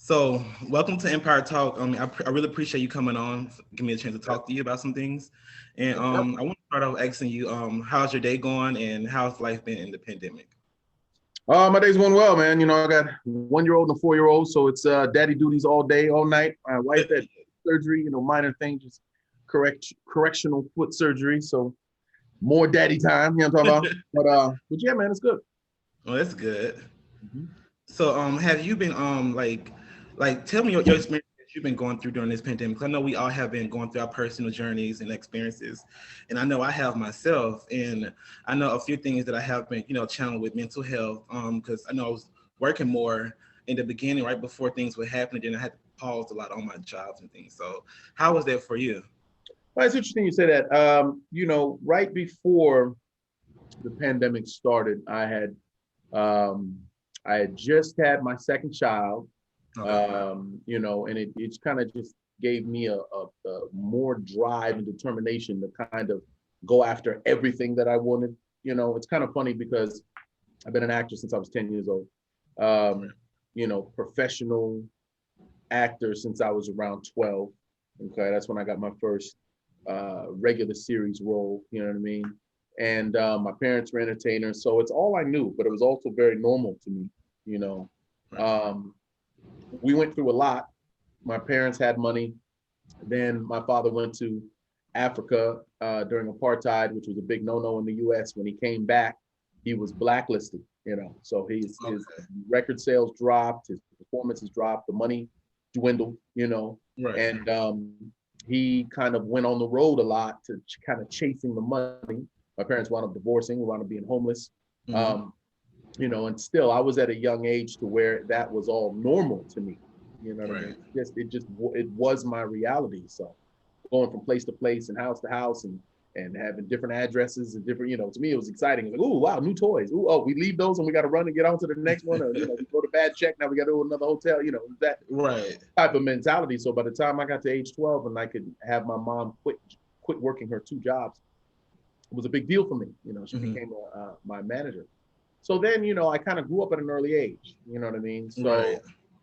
So, welcome to Empire Talk. I really appreciate you coming on, give me a chance to talk to you about some things. And Yep. I want to start off asking you, how's your day going, and how's life been in the pandemic? My day's going well, man. I got 1 year old and a 4 year old, so it's daddy duties all day, all night. My wife had surgery, minor thing, just correctional foot surgery, so more daddy time. You know what I'm talking about? But yeah, man, it's good. Oh, that's good. Mhm. So, have you been tell me your experience that you've been going through during this pandemic? 'Cause I know we all have been going through our personal journeys and experiences, and I know I have myself, and I know a few things that I have been, challenged with mental health. Because I know I was working more in the beginning, right before things were happening, then I had to pause a lot on my jobs and things. So, how was that for you? Well, it's interesting you say that. Right before the pandemic started, um, I had just had my second child. Okay. And it's kind of just gave me a more drive and determination to kind of go after everything that I wanted. It's kind of funny because I've been an actor since I was 10 years old. Um, Professional actor since I was around 12. Okay, that's when I got my first regular series role. You know what I mean? And my parents were entertainers, so it's all I knew. But it was also very normal to me. You know, Right. um, we went through a lot. My parents had money. Then my father went to Africa during apartheid, which was a big no-no in the U.S. When he came back, he was blacklisted. So his Okay. record sales dropped, his performances dropped, the money dwindled. Right. And he kind of went on the road a lot to kind of chasing the money. My parents wound up divorcing, we wound up being homeless. Hmm. Um, and still I was at a young age to where that was all normal to me. You know what I mean? Right. It was my reality. So going from place to place and house to house and having different addresses and different, to me it was exciting. It was like, oh wow, new toys. Ooh, oh, we leave those and we got to run and get on to the next one. Or we go to bad check, now we got to go to another hotel. That Right. type of mentality. So by the time I got to age 12 and I could have my mom quit working her two jobs, it was a big deal for me. She Hmm. became my manager. So then, I kind of grew up at an early age. You know what I mean? Right.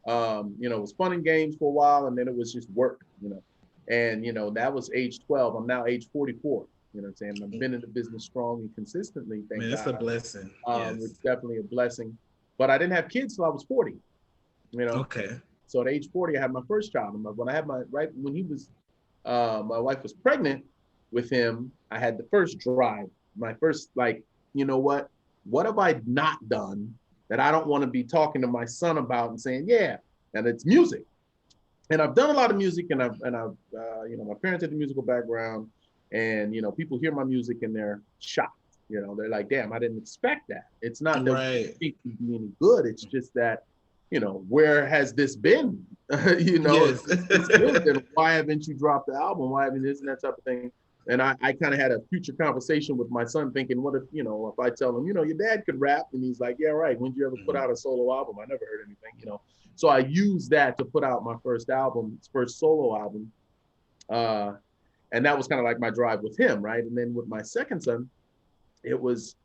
So, it was fun and games for a while, and then it was just work. And that was age 12. I'm now age 44. You know what I'm saying? I've been in the business strong and consistently, thank Man, it's a God. blessing. Yes. It's definitely a blessing. But I didn't have kids till I was 40. You know, Okay. so at age 40, I had my first child. And when I had right when my wife was pregnant with him, I had the first drive. My first, like, you know what have I not done that I don't want to be talking to my son about and saying, yeah, and it's music. And I've done a lot of music, and I've my parents had the musical background, and people hear my music and they're shocked. They're like, damn, I didn't expect that. It's not that we Right. think we be any good. It's just that, where has this been? If Yes. it's this good, then why haven't you dropped the album? Why haven't this and that type of thing? And I kind of had a future conversation with my son, thinking, what if I tell him, your dad could rap, and he's like, yeah, right. When did you ever put Mhm. out a solo album? I never heard anything. So I used that to put out my first album, first solo album. Uh, and that was kind of like my drive with him, right? And then with my second son, it was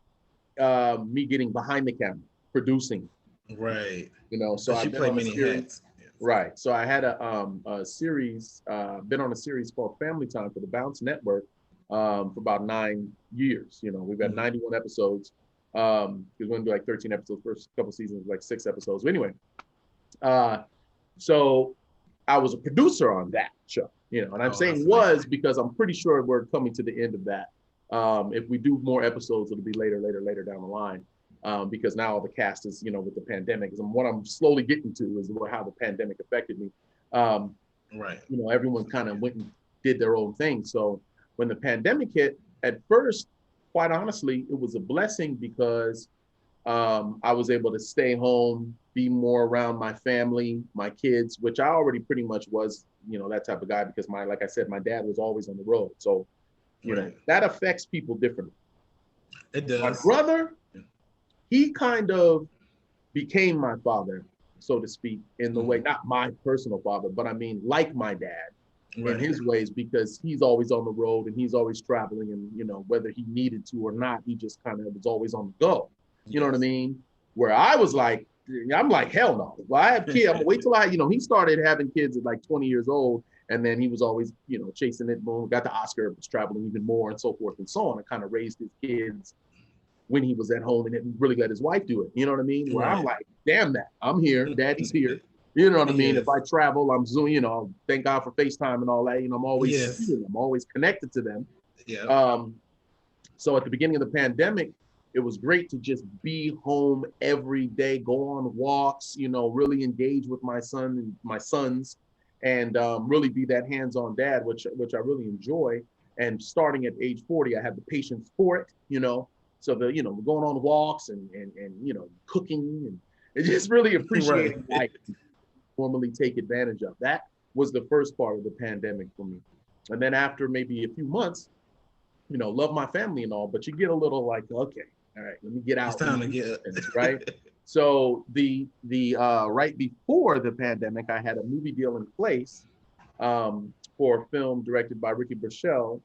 me getting behind the camera, producing. Right. So Because you I've been play on a many series, hats. Yes. right? So I had a series, been on a series called Family Time for the Bounce Network for about 9 years. We've got Hmm. 91 episodes. We're going to do like 13 episodes, first couple seasons, like 6 episodes. But anyway, uh, so I was a producer on that show, and I'm Oh, saying that's amazing. was because I'm pretty sure we're coming to the end of that. If we do more episodes, it'll be later down the line. Because now all the cast is, with the pandemic. And what I'm slowly getting to is how the pandemic affected me. Um, Right. Everyone kind of went and did their own thing. So when the pandemic hit, at first, quite honestly, it was a blessing because I was able to stay home, be more around my family, my kids, which I already pretty much was, that type of guy because like I said, my dad was always on the road. So, Right. that affects people differently. It My does. brother, he kind of became my father, so to speak, in the way, Hmm. not my personal father, but I mean, like my dad in Right. his ways, because he's always on the road and he's always traveling. And, whether he needed to or not, he just kind of was always on the go. You know what I Yes. mean? Where I was like, I'm like, hell no. Well, I have kids. I'm gonna wait till he started having kids at like 20 years old. And then he was always, chasing it. Boom, got the Oscar, was traveling even more and so forth and so on. And kind of raised his kids when he was at home and didn't really let his wife do it. You know what I mean? Where I'm like, damn that. I'm here. Daddy's here. You know what I mean? Yes. If I travel, I'm Zoom, thank God for FaceTime and all that. I'm always seeing them. I'm always connected to them. Yeah. So at the beginning of the pandemic, it was great to just be home every day, go on walks, really engage with my son and my sons, and really be that hands-on dad, which I really enjoy. And starting at age 40, I have the patience for it, So we're going on walks and cooking and just really appreciating life, normally take advantage of. That was the first part of the pandemic for me. And then after maybe a few months, love my family and all, but you get a little like, okay, all right, let me get out. It's time to get right. So the right before the pandemic, I had a movie deal in place for a film directed by Ricky Burchell,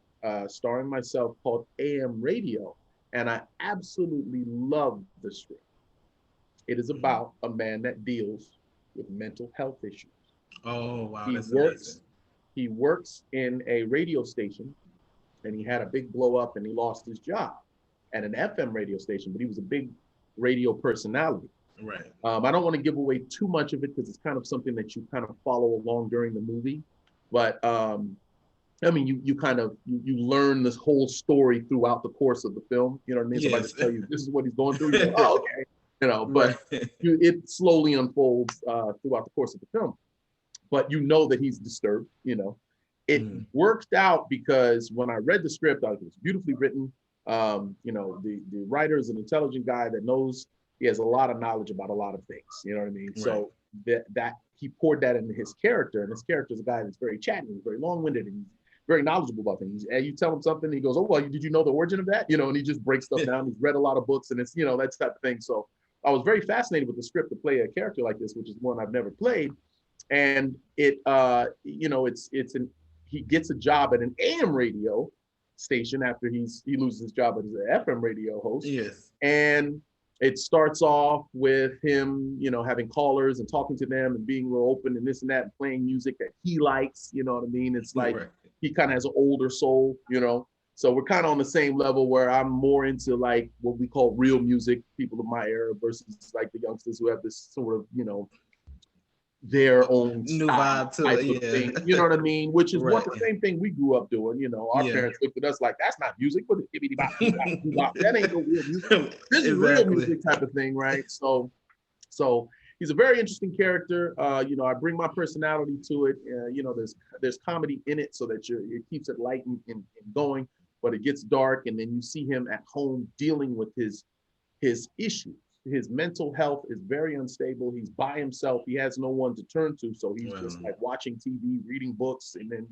starring myself, called AM Radio, and I absolutely loved the script. It is about a man that deals with mental health issues. Oh wow, He that's works. amazing. He works in a radio station, and he had a big blow up, and he lost his job at an FM radio station, but he was a big radio personality. Right. I don't want to give away too much of it because it's kind of something that you kind of follow along during the movie. But you learn this whole story throughout the course of the film. You know what I mean? Somebody just tell you this is what he's going through. You go, oh, okay. But it slowly unfolds throughout the course of the film. But that he's disturbed. It worked out because when I read the script, it was beautifully written. The writer is an intelligent guy that knows, he has a lot of knowledge about a lot of things. You know what I mean? Right. So that he poured that into his character, and his character is a guy that's very chatty, he's very long-winded, and he's very knowledgeable about things. And you tell him something, he goes, "Oh well, did you know the origin of that?" And he just breaks stuff down. He's read a lot of books, and it's that type of thing. So I was very fascinated with the script to play a character like this, which is one I've never played. And it, he gets a job at an AM radio station after he loses his job as an FM radio host. Yes. And it starts off with him, having callers and talking to them and being real open and this and that, and playing music that he likes. You know what I mean? It's like he kind of has an older soul, So we're kind of on the same level where I'm more into like what we call real music, people of my era, versus like the youngsters who have this sort of, their own new vibe to it, thing, you know what I mean? Which is what the same thing we grew up doing. Our parents looked at us like, that's not music. What that ain't no real music. This is real music type of thing, right? So he's a very interesting character. I bring my personality to it. There's comedy in it, so that it keeps it light and going, but it gets dark, and then you see him at home dealing with his issues. His mental health is very unstable. He's by himself. He has no one to turn to. So he's just like watching TV, reading books, and then,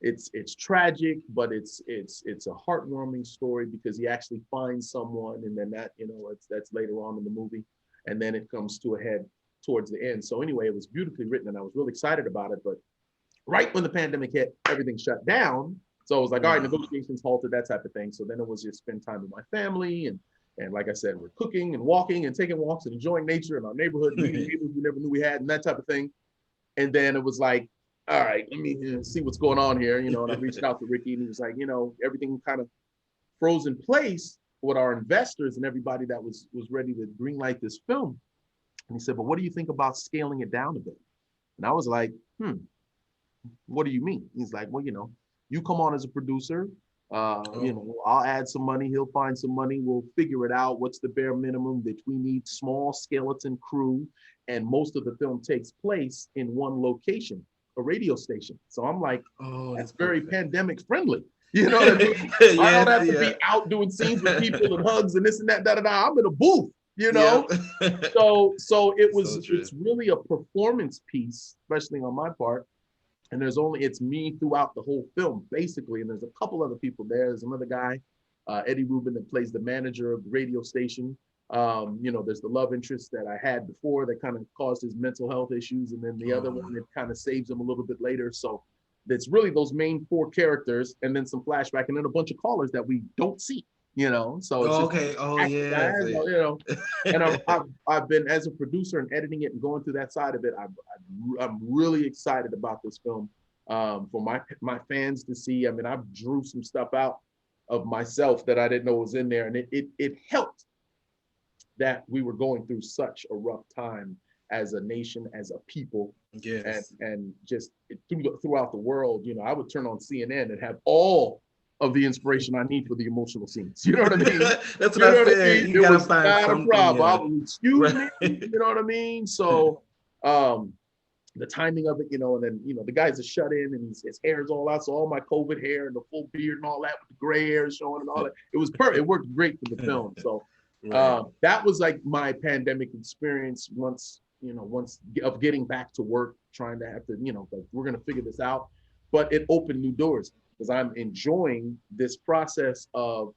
it's tragic, but it's a heartwarming story because he actually finds someone, and then that, that's later on in the movie. And then it comes to a head towards the end. So anyway, it was beautifully written and I was really excited about it. But right when the pandemic hit, everything shut down. So it was like, all right, negotiations halted, that type of thing. So then it was just spend time with my family, and like I said, we're cooking and walking and taking walks and enjoying nature in our neighborhood, meeting people we never knew we had, and that type of thing. And then it was like, all right, let me see what's going on here. And I reached out to Ricky, and he was like, everything kind of froze in place with our investors and everybody that was ready to greenlight this film. And he said, but what do you think about scaling it down a bit? And I was like, what do you mean? He's like, well, you come on as a producer. I'll add some money. He'll find some money. We'll figure it out. What's the bare minimum that we need? Small skeleton crew. And most of the film takes place in one location, a radio station. So I'm like, that's very pandemic friendly. You know what I mean? I don't have to be out doing scenes with people and hugs and this and that, I'm in a booth, So it's really a performance piece, especially on my part. And it's me throughout the whole film, basically. And there's a couple other people there. There's another guy, Eddie Rubin, that plays the manager of the radio station. There's the love interest that I had before that kind of caused his mental health issues. And then the other one that kind of saves him a little bit later. So it's really those main four characters, and then some flashback, and then a bunch of callers that we don't see. you know, so it's Oh, just okay. Oh, acting, yes. you know, and I've been, as a producer and editing it and going through that side of it, I'm really excited about this film, for my fans to see. I mean, I drew some stuff out of myself that I didn't know was in there, and it helped that we were going through such a rough time as a nation, as a people, Yes. and just throughout the world. You know, I would turn on CNN and have all of the inspiration I need for the emotional scenes. You know what I mean? That's what You know I what I said. mean? You It gotta was find not a something. problem. I Yeah. was, excuse me. Right. You know what I mean? So, um, the timing of it, you know, and then, you know, the guy's a shut in and his hair's all out. So all my COVID hair and the full beard and all that with the gray hair showing and all that, it was perfect. It worked great for the film. So, Right. that was like my pandemic experience once of getting back to work, trying to have to, you know, like, we're going to figure this out. But it opened new doors because I'm enjoying this process of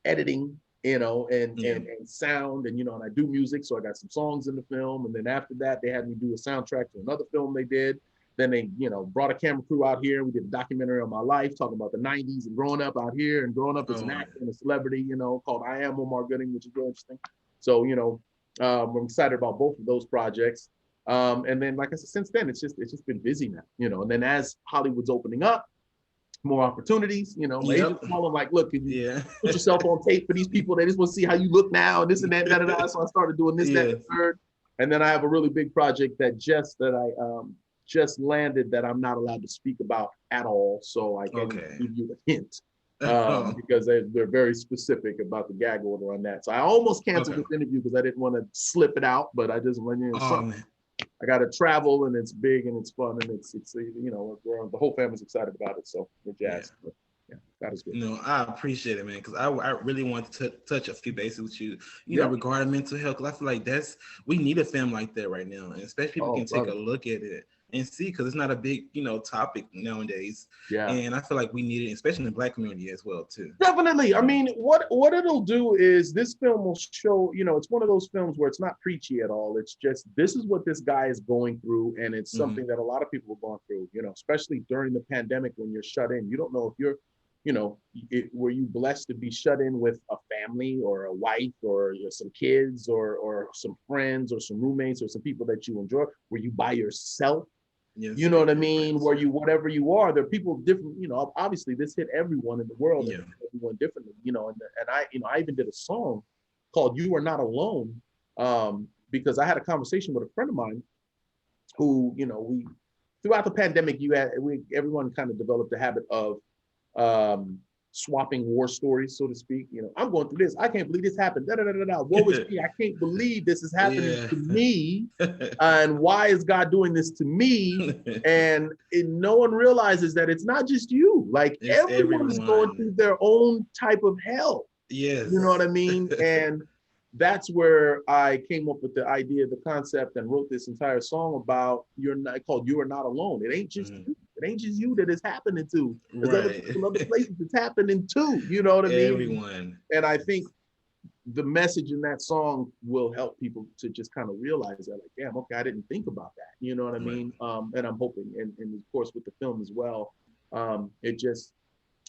editing, you know, Yeah. and sound, and, you know, and I do music, so I got some songs in the film, and then after that they had me do a soundtrack to another film they did. Then they, you know, brought a camera crew out here. We did a documentary on my life, talking about the '90s and growing up out here and growing up as an Oh, actor and a celebrity, you know, called I Am Omar Gooding, which is really interesting. So, you know, I'm excited about both of those projects. And then, like I said, since then, it's just been busy now, you know. And then as Hollywood's opening up, more opportunities. You know, yep. agents calling like, look, can you Yeah. put yourself on tape for these people? They just want to see how you look now, and this and that, da, da, da. So I started doing this, that, Yes. and the third. And then I have a really big project that I just landed that I'm not allowed to speak about at all. So I can't Okay. give you a hint, Oh, because they're very specific about the gag order on that. So I almost canceled okay. this interview because I didn't want to slip it out, but I just went, you know, Oh something. man. I got to travel, and it's big and it's fun, and it's you know, the whole family's excited about it, so we're Yeah. jazzed. But yeah, that is good. No, I appreciate it, man, because I really want to touch a few bases with you, you know, Yeah. regarding mental health. Because I feel like we need a film like that right now, and especially people Oh, can take a brother. look at it and see, because it's not a big, you know, topic nowadays, Yeah. and I feel like we need it, especially in the Black community as well too. Definitely. I You know? mean, what it'll do is this film will show, you know, it's one of those films where it's not preachy at all. It's just, this is what this guy is going through, and it's Mm-hmm. something that a lot of people have gone through, you know, especially during the pandemic when you're shut in. You don't know if you're, you know, were you blessed to be shut in with a family or a wife or, you know, some kids or some friends or some roommates or some people that you enjoy? Were you by yourself? Yes, You know big what I mean? difference. Where you, whatever you are, there are people different, you know, obviously this hit everyone in the world and Yeah. everyone differently, you know, and I, you know, I even did a song called You Are Not Alone, because I had a conversation with a friend of mine who, you know, throughout the pandemic, everyone kind of developed a habit of, um, swapping war stories, so to speak. You know, I'm going through this. I can't believe this happened. Da, da, da, da, da. Woe is me. I can't believe this is happening Yeah. to me. And why is God doing this to me? And no one realizes that it's not just you. Like, It's everyone is going everyone. through their own type of hell. You know what Yes. I mean? And that's where I came up with the idea, the concept, and wrote this entire song about called You Are Not Alone. It ain't just Mhm. you. It ain't just you that it's happening to. There's other Right. people, other places it's happening to. You know what I mean? Everyone. And I think the message in that song will help people to just kind of realize that, like, damn, okay, I didn't think about that. You know what I Right. mean? And I'm hoping, and of course with the film as well, it just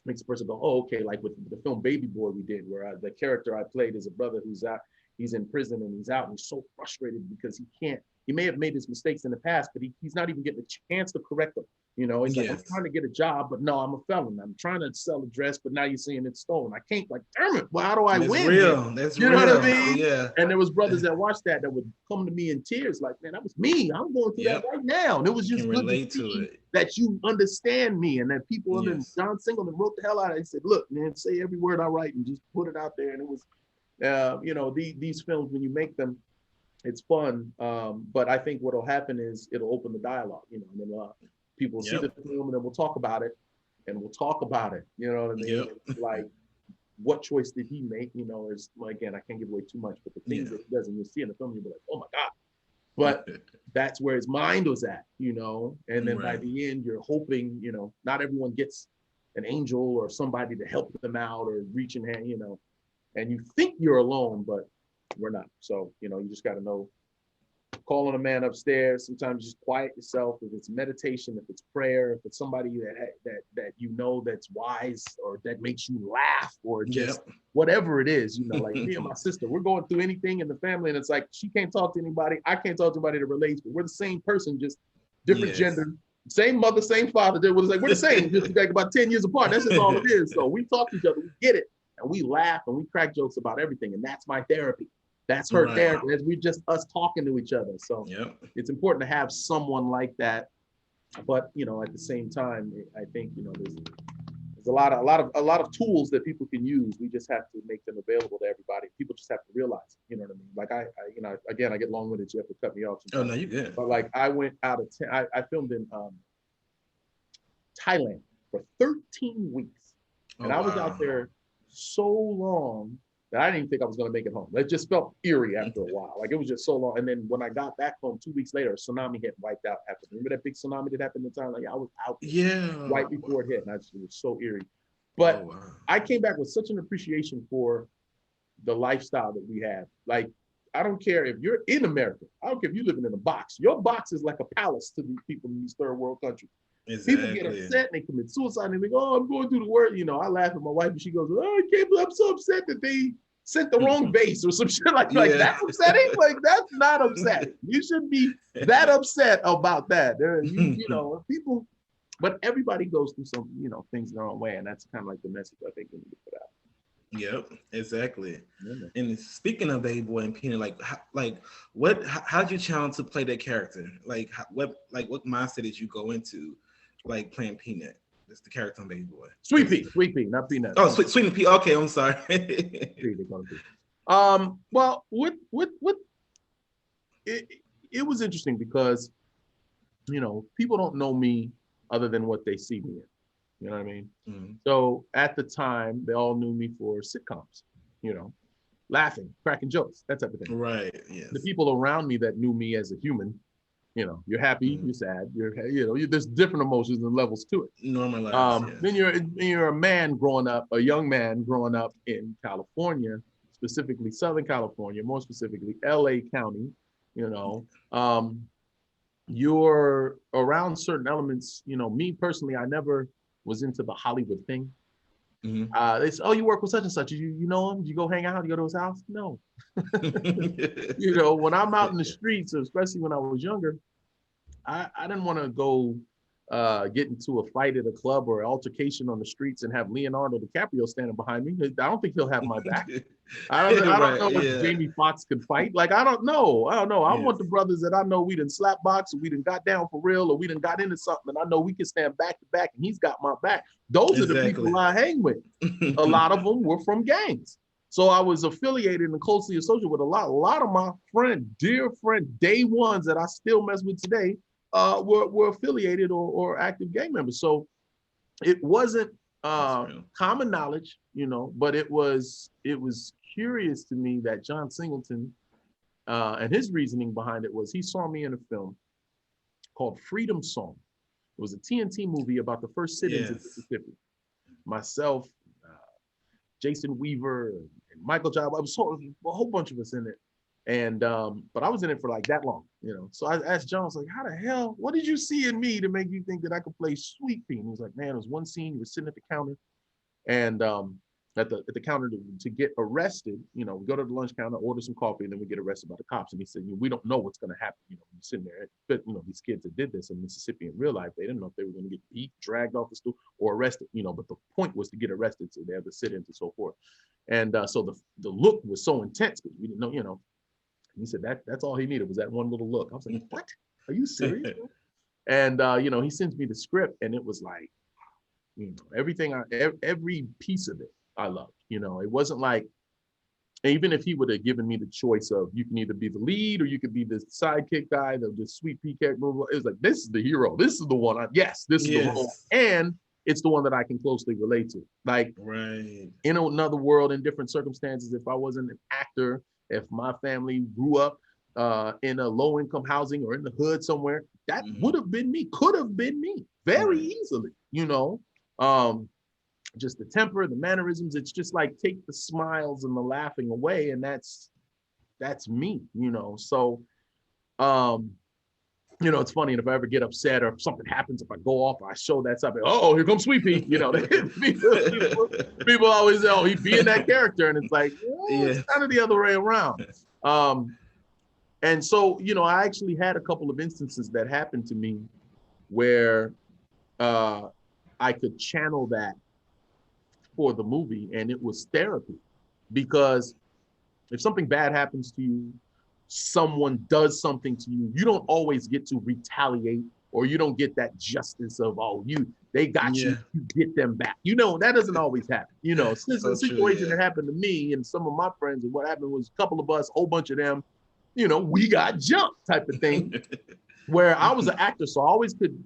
makes the person go, oh, okay, like with the film Baby Boy we did, where the character I played is a brother who's out, he's in prison and he's out and he's so frustrated because he may have made his mistakes in the past, but he's not even getting a chance to correct them. You know, he's like, I'm Yes. trying to get a job, but no, I'm a felon. I'm trying to sell a dress, but now you're saying it's stolen. I can't, like, damn it, well, how do I That's win here? real. That's You know what I real. mean? Yeah. And there was brothers that watched that would come to me in tears, like, man, that was me. I'm going through that Yep. right now. And it was Can just good to relate to see it. that you understand me, and that people, and then Yes. John Singleton wrote the hell out of it. He said, look, man, say every word I write and just put it out there. And it was, you know, these films, when you make them, it's fun. But I think what'll happen is it'll open the dialogue, you know, and then people will see the Yep. film, and then we'll talk about it, and we'll talk about it. You know what I mean? Yep. Like, what choice did he make? You know, is, well, again, I can't give away too much, but the things Yeah. that he does, and you'll see in the film, you'll be like, oh my God. But that's where his mind was at, you know. And then by Right. the end, you're hoping, you know, not everyone gets an angel or somebody to help them out or reaching hand, you know, and you think you're alone, but we're not. So, you know, you just got to know calling a man upstairs. Sometimes just quiet yourself. If it's meditation, if it's prayer, if it's somebody that you know that's wise or that makes you laugh or just whatever it is, you know, like me and my sister, we're going through anything in the family, and it's like she can't talk to anybody, I can't talk to anybody that relates, but we're the same person, just different gender, same mother, same father. We're the same, just like about 10 years apart. That's just all it is. So we talk to each other, we get it, and we laugh and we crack jokes about everything, and that's my therapy. That's her therapy. That's we just us talking to each other. So it's important to have someone like that. But you know, at the same time, I think you know there's a lot of tools that people can use. We just have to make them available to everybody. People just have to realize, you know what I mean? Like I you know, again, I get long-winded. You have to cut me off sometimes. Oh no, you good. But like I went out of I filmed in Thailand for 13 weeks, and I was out there so long that I didn't even think I was going to make it home. It just felt eerie after a while. Like it was just so long. And then when I got back home 2 weeks later, a tsunami hit, wiped out happened. Remember that big tsunami that happened in Thailand? Like I was out right before it hit, and it was so eerie. But I came back with such an appreciation for the lifestyle that we have. Like, I don't care if you're in America. I don't care if you're living in a box. Your box is like a palace to these people in these third world countries. Exactly. People get upset and they commit suicide and they think, oh, I'm going through the work. You know, I laugh at my wife and she goes, oh, I can't believe I'm so upset that they sent the wrong base or some shit like that's upsetting. Like that's not upsetting. You shouldn't be that upset about that. You know, people, but everybody goes through some, you know, things their own way, and that's kind of like the message I think we need to put out. Yep, exactly. And speaking of Baby Boy and Peanut, how'd you challenge to play that character? Like, what mindset did you go into, like playing Peanut? That's the character on Baby Boy. Sweet Pea, not Peanut. Oh, Sweet Pea. Okay, I'm sorry. Well, it was interesting because, you know, people don't know me other than what they see me in. You know what I mean? Mm-hmm. So at the time, they all knew me for sitcoms, you know, laughing, cracking jokes, that type of thing. Right. Yes. The people around me that knew me as a human, you know, you're happy, you're sad, there's different emotions and levels to it. Normalized. Then you're a man growing up, a young man growing up in California, specifically Southern California, more specifically LA County, you know. You're around certain elements, you know. Me personally, I never was into the Hollywood thing. Mm-hmm. They say, oh, you work with such and such. You know him? You go hang out? You go to his house? No. You know, when I'm out in the streets, especially when I was younger, I didn't want to go get into a fight at a club or an altercation on the streets and have Leonardo DiCaprio standing behind me. I don't think he'll have my back. I don't know if Jamie Foxx could fight. Like, I don't know. I want the brothers that I know we done slap box, or we done got down for real, or we done got into something, and I know we can stand back to back, and he's got my back. Those are the people I hang with. A lot of them were from gangs. So I was affiliated and closely associated with a lot of my dear friend, day ones that I still mess with today, were affiliated or active gang members. So it wasn't common knowledge, you know, but it was curious to me that John Singleton and his reasoning behind it was he saw me in a film called Freedom Song. It was a TNT movie about the first sit-ins in Mississippi. Myself, Jason Weaver, and Michael Job. I was a whole bunch of us in it. And but I was in it for like that long, you know. So I asked John, I was like, how the hell, what did you see in me to make you think that I could play Sweet Pea? And he was like, man, there was one scene, you were sitting at the counter, and at the counter to get arrested, you know, we go to the lunch counter, order some coffee, and then we get arrested by the cops. And he said, we don't know what's gonna happen, you know, when you're sitting there. But you know, these kids that did this in Mississippi in real life, they didn't know if they were gonna get beat, dragged off the stool, or arrested, you know, but the point was to get arrested, so they had to sit in and so forth. And so the look was so intense because we didn't know, you know. He said that's all he needed was that one little look. I was like, what? Are you serious? And you know, he sends me the script, and it was like, you know, every piece of it I loved. You know, it wasn't like, even if he would have given me the choice of you can either be the lead or you could be the sidekick guy, the Sweet Pea character, it was like, this is the hero. This is the one. This is the role, and it's the one that I can closely relate to. Like, in another world, in different circumstances, if I wasn't an actor, if my family grew up in a low-income housing or in the hood somewhere, that would have been me, could have been me very easily, you know. Just the temper, the mannerisms, it's just like take the smiles and the laughing away, and that's me, you know. So Um, you know, it's funny. And if I ever get upset or if something happens, if I go off, I show that stuff. Oh, here comes Sweet Pea. You know, people always say, oh, he being that character. And it's like, well, it's Yeah. kind of the other way around. Um, and so, you know, I actually had a couple of instances that happened to me where uh, I could channel that for the movie, and it was therapy. Because if something bad happens to you, someone does something to you, you don't always get to retaliate, or you don't get that justice of, oh, they got Yeah. you get them back. You know, that doesn't always happen. You know, since the So true. situation Yeah. that happened to me and some of my friends, and what happened was a couple of us, a whole bunch of them, you know, we got jumped type of thing. Where I was an actor, so I always could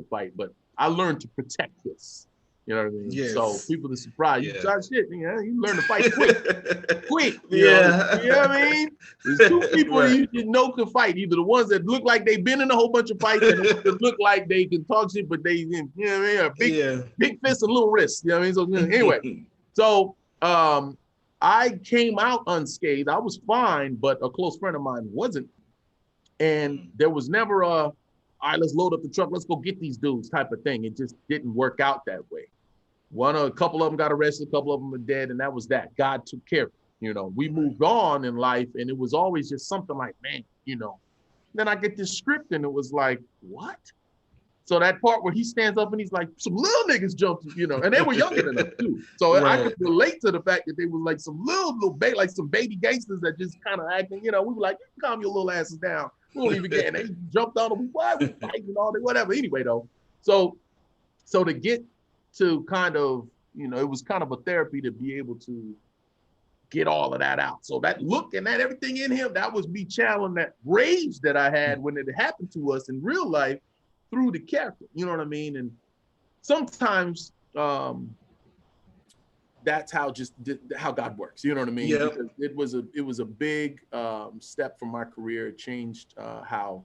fight, but I learned to protect this. You know what I mean? So Yes. people are surprised. You Yeah. try shit, you learn to fight quick. Yeah. You know what I mean? There's two people Right. you should know can fight. Either the ones that look like they've been in a whole bunch of fights, and the ones that look like they can talk shit, but you know what I mean? Yeah. Big fists and little wrists. You know what I mean? So anyway, so I came out unscathed. I was fine, but a close friend of mine wasn't. And there was never all right, let's load up the truck, let's go get these dudes type of thing. It just didn't work out that way. A couple of them got arrested, a couple of them are dead, and that was that. God took care of it. You know, we moved on in life, and it was always just something like, man, you know. Then I get this script, and it was like, what? So that part where he stands up and he's like, some little niggas jumped, you know, and they were younger than us too. So I could relate to the fact that they were like some like some baby gangsters that just kind of acting, you know, we were like, calm your little asses down. We don't even get, and they jumped on them. Why we fighting and all that, whatever. Anyway, though, so to get to kind of, you know, it was kind of a therapy to be able to get all of that out. So that look and that everything in him, that was me channeling that rage that I had when it happened to us in real life through the character. You know what I mean? And sometimes that's how God works. You know what I mean? Yeah. Because it was a big step for my career. It changed how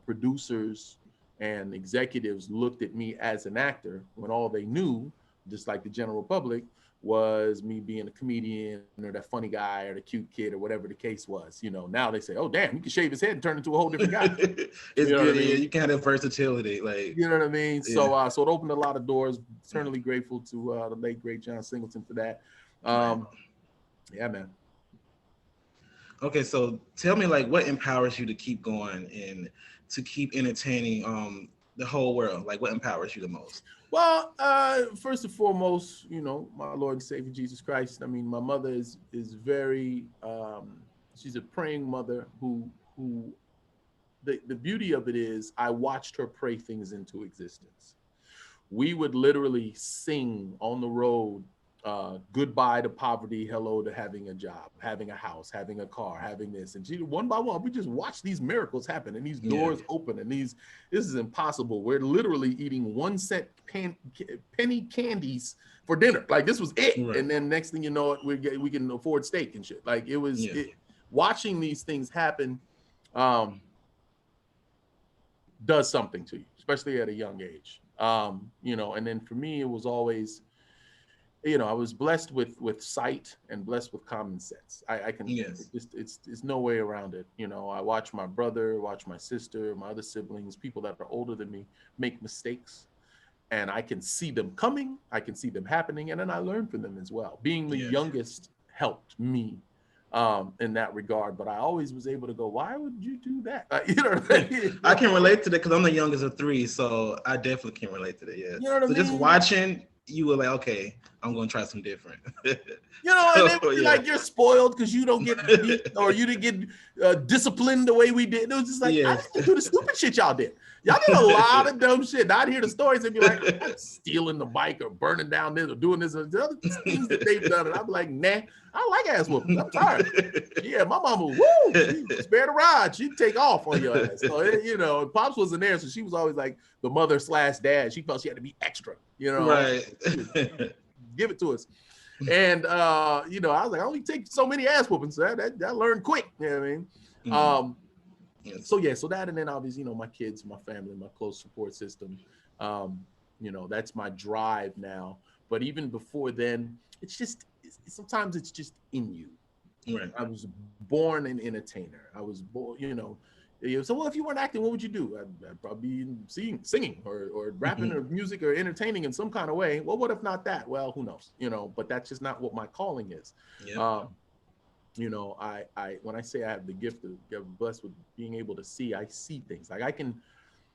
producers and executives looked at me as an actor, when all they knew, just like the general public, was me being a comedian or that funny guy or the cute kid or whatever the case was. You know, now they say, oh, damn, you can shave his head and turn into a whole different guy. It's You know good. what I mean? Yeah, you can have versatility. Like, you know what I mean? Yeah. So it opened a lot of doors. Eternally grateful to the late, great John Singleton for that. Yeah, man. Okay, so tell me, like, what empowers you to keep going and to keep entertaining the whole world? Like, what empowers you the most? Well, first and foremost, you know, my Lord and Savior Jesus Christ. I mean, my mother is very she's a praying mother who the beauty of it is I watched her pray things into existence. We would literally sing on the road, goodbye to poverty, hello to having a job, having a house, having a car, having this. And she, one by one, we just watch these miracles happen and these doors open and this is impossible. We're literally eating 1 cent penny candies for dinner. Like this was it. Right. And then next thing you know, we can afford steak and shit. Like it was watching these things happen does something to you, especially at a young age. You know, and then for me, it was always, you know, I was blessed with sight and blessed with common sense. I can, it's no way around it. You know, I watch my brother, watch my sister, my other siblings, people that are older than me make mistakes, and I can see them coming, I can see them happening, and then I learn from them as well. Being the youngest helped me in that regard, but I always was able to go, why would you do that? You know what I mean? I can relate to that because I'm the youngest of 3, so I definitely can relate to that. Yeah. You know what I mean? Just watching, you were like, okay, I'm gonna try some different. You know, and they would be like, you're spoiled because you don't get beat or you didn't get disciplined the way we did. It was just like, I didn't do the stupid shit y'all did. Y'all did a lot of dumb shit. I'd hear the stories and be like, I'm stealing the bike or burning down this or doing this or the other things that they've done. And I'd be like, nah, I like ass whooping. I'm tired. Yeah, my mama, she spare the ride. She'd take off on your ass. So, you know, Pops wasn't there, so she was always like the mother/dad. She felt she had to be extra, you know. Right. Give it to us. And, you know, I was like, I only take so many ass whoopings. So I learned quick. You know what I mean? So that, and then obviously, you know, my kids, my family, my close support system, you know, that's my drive now. But even before then, sometimes it's just in you. Right. I was born an entertainer. I was born, you know, So, well, if you weren't acting, what would you do? I'd probably be singing or rapping or music or entertaining in some kind of way. Well, what if not that? Well, who knows? But that's just not what my calling is. Yep. I when I say I have the gift of blessed with being able to see, I see things. Like I can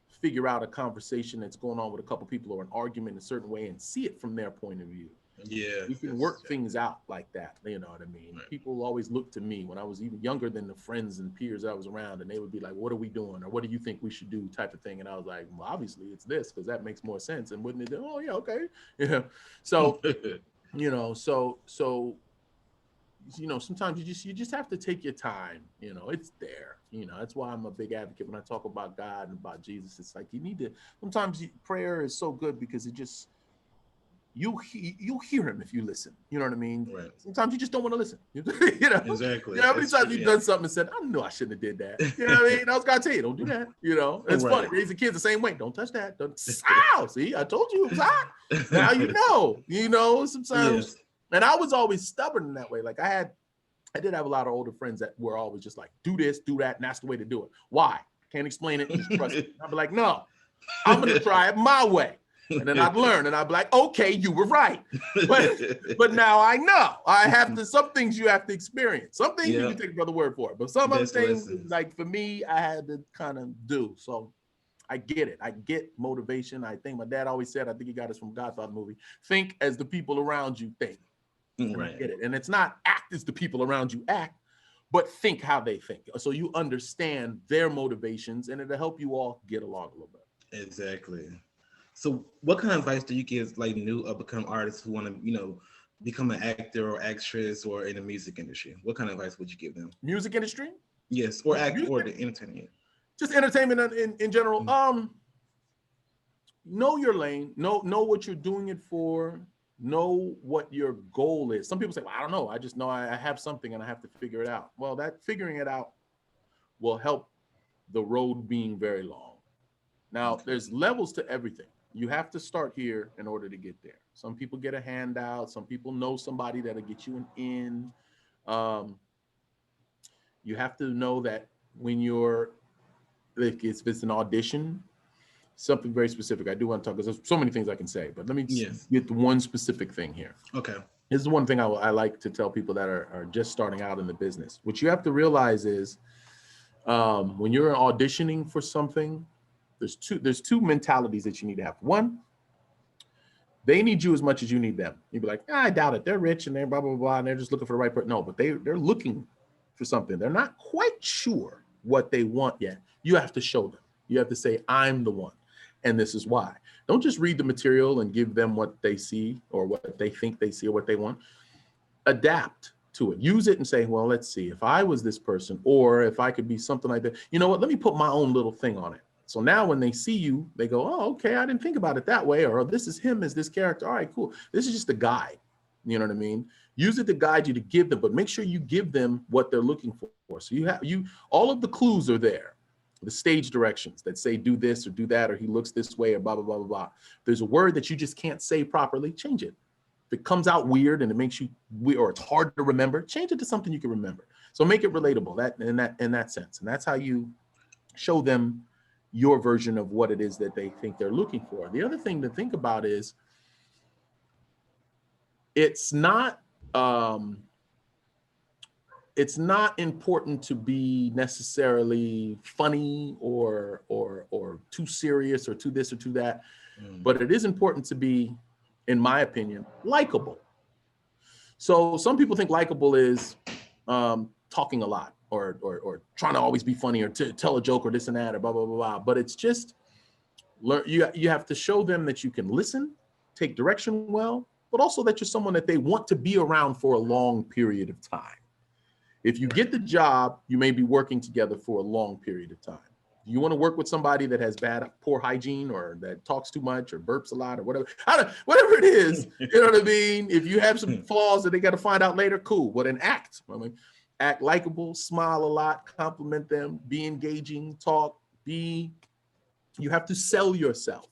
figure out a conversation that's going on with a couple people or an argument in a certain way and see it from their point of view. Yeah. You can work things out like that. You know what I mean? Right. People always look to me when I was even younger than the friends and peers I was around, and they would be like, what are we doing? Or what do you think we should do type of thing? And I was like, well, obviously it's this, because that makes more sense. And wouldn't it? Oh yeah, okay. Yeah. So, sometimes you just have to take your time. It's there. That's why I'm a big advocate when I talk about God and about Jesus. It's like you need to, sometimes prayer is so good because it just, you'll hear him if you listen. You know what I mean? Right. Sometimes you just don't want to listen. Exactly. How many times you've done something and said, I know I shouldn't have did that. You know what I mean? I was gonna tell you, don't do that. It's funny. Raising kids the same way. Don't touch that. See, I told you it was hot. Now sometimes. Yes. And I was always stubborn in that way. Like I did have a lot of older friends that were always just like, do this, do that, and that's the way to do it. Why? Can't explain it. Just trust it. I'd be like, no, I'm gonna try it my way. And then I'd learn, and I'd be like, okay, you were right. But now I know. I have to, some things you have to experience. Some things you can take brother word for it. But some other things, like for me, I had to kind of do. So I get it. I get motivation. I think my dad always said, I think he got this from Godfather movie, think as the people around you think. Right. I get it. And it's not act as the people around you act, but think how they think. So you understand their motivations, and it'll help you all get along a little bit. Exactly. So what kind of advice do you give like new up-and-coming artists who want to, become an actor or actress or in the music industry? What kind of advice would you give them? Music industry? Yes, or act or the entertainment. Just entertainment in general. Mm-hmm. Know your lane. Know what you're doing it for. Know what your goal is. Some people say, well, I don't know. I just know I have something and I have to figure it out. Well, that figuring it out will help the road being very long. Now, there's levels to everything. You have to start here in order to get there. Some people get a handout. Some people know somebody that'll get you an in. You have to know that when you're, if it's an audition, something very specific. I do want to talk, because there's so many things I can say, but let me get to one specific thing here. Okay. This is one thing I like to tell people that are just starting out in the business. What you have to realize is when you're auditioning for something, there's two mentalities that you need to have. One, they need you as much as you need them. You'd be like, I doubt it. They're rich and they're blah, blah, blah, and they're just looking for the right person. No, but they're looking for something. They're not quite sure what they want yet. You have to show them. You have to say, I'm the one, and this is why. Don't just read the material and give them what they see or what they think they see or what they want. Adapt to it. Use it and say, well, let's see. If I was this person, or if I could be something like that, you know what? Let me put my own little thing on it. So now when they see you, they go, oh, okay, I didn't think about it that way. Or oh, this is him as this character. All right, cool. This is just a guide. You know what I mean? Use it to guide you, to give them, but make sure you give them what they're looking for. So all of the clues are there. The stage directions that say do this or do that, or he looks this way, or blah, blah, blah, blah, blah. If there's a word that you just can't say properly, change it. If it comes out weird and it makes you weird, or it's hard to remember, change it to something you can remember. So make it relatable in that sense. And that's how you show them your version of what it is that they think they're looking for. The other thing to think about is it's not important to be necessarily funny or too serious or too this or too that, but it is important to be, in my opinion, likable. So some people think likable is talking a lot or trying to always be funny or to tell a joke or this and that or blah, blah, blah, blah. But it's just, you have to show them that you can listen, take direction well, but also that you're someone that they want to be around for a long period of time. If you get the job, you may be working together for a long period of time. You want to work with somebody that has poor hygiene, or that talks too much, or burps a lot, or whatever it is, you know what I mean? If you have some flaws that they got to find out later, cool. But act likable, smile a lot, compliment them, be engaging, talk, you have to sell yourself.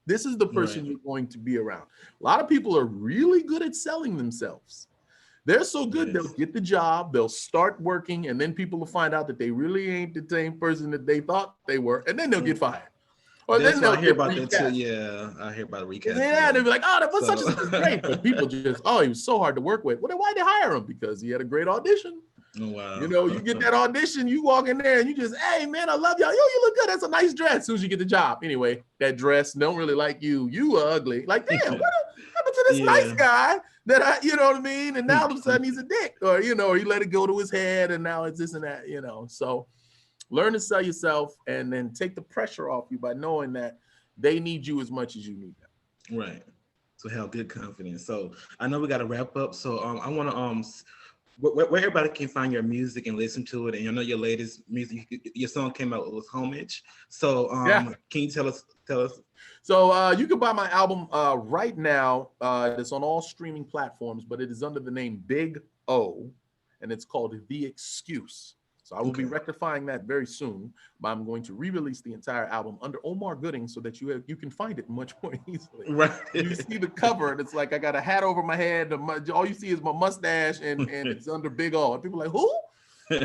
This is the person you're going to be around. A lot of people are really good at selling themselves. They're so good, they'll Yes. get the job, they'll start working, and then people will find out that they really ain't the same person that they thought they were, and then they'll get fired. Or That's then what they'll I hear get about that too. recast. Yeah, I hear about recasting. Yeah, Yeah. they'll be like, oh, that was such So and such is great. But people just, oh, he was so hard to work with. Well, then why'd they hire him? Because he had a great audition. oh, wow. You know, you get that audition, you walk in there and you just, hey man, I love y'all. Yo, you look good. That's a nice dress. As soon as you get the job. Anyway, that dress don't really like you. You are ugly. Like, damn, what happened to this nice Yeah. guy that you know what I mean? And now all of a sudden he's a dick. Or, you know, or you let it go to his head and now it's this and that, you know. So learn to sell yourself and then take the pressure off you by knowing that they need you as much as you need them. Right. So have good confidence. So I know we got to wrap up. So I want to where everybody can find your music and listen to it. And I know your latest music, your song came out with Homage. So Yeah. can you tell us? So you can buy my album right now. It's on all streaming platforms, but it is under the name Big O, and it's called The Excuse. So I will be rectifying that very soon, but I'm going to re-release the entire album under Omar Gooding so that you can find it much more easily. Right. You see the cover, and it's like I got a hat over my head. All you see is my mustache, and it's under Big O. And people are like, who?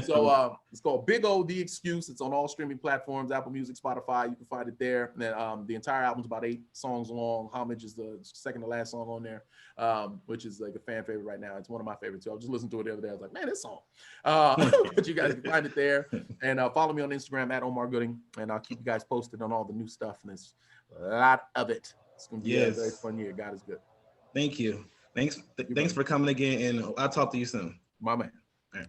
So it's called Big O, The Excuse. It's on all streaming platforms, Apple Music, Spotify. You can find it there. And the entire album's about 8 songs long. Homage is the second to last song on there, which is like a fan favorite right now. It's one of my favorites too. I was just listening to it the other day. I was like, man, this song. But you guys can find it there. And follow me on Instagram at Omar Gooding. And I'll keep you guys posted on all the new stuff. And there's a lot of it. It's going to be a very fun year. God is good. Thank you. Thanks for coming again. And I'll talk to you soon. My man. All right.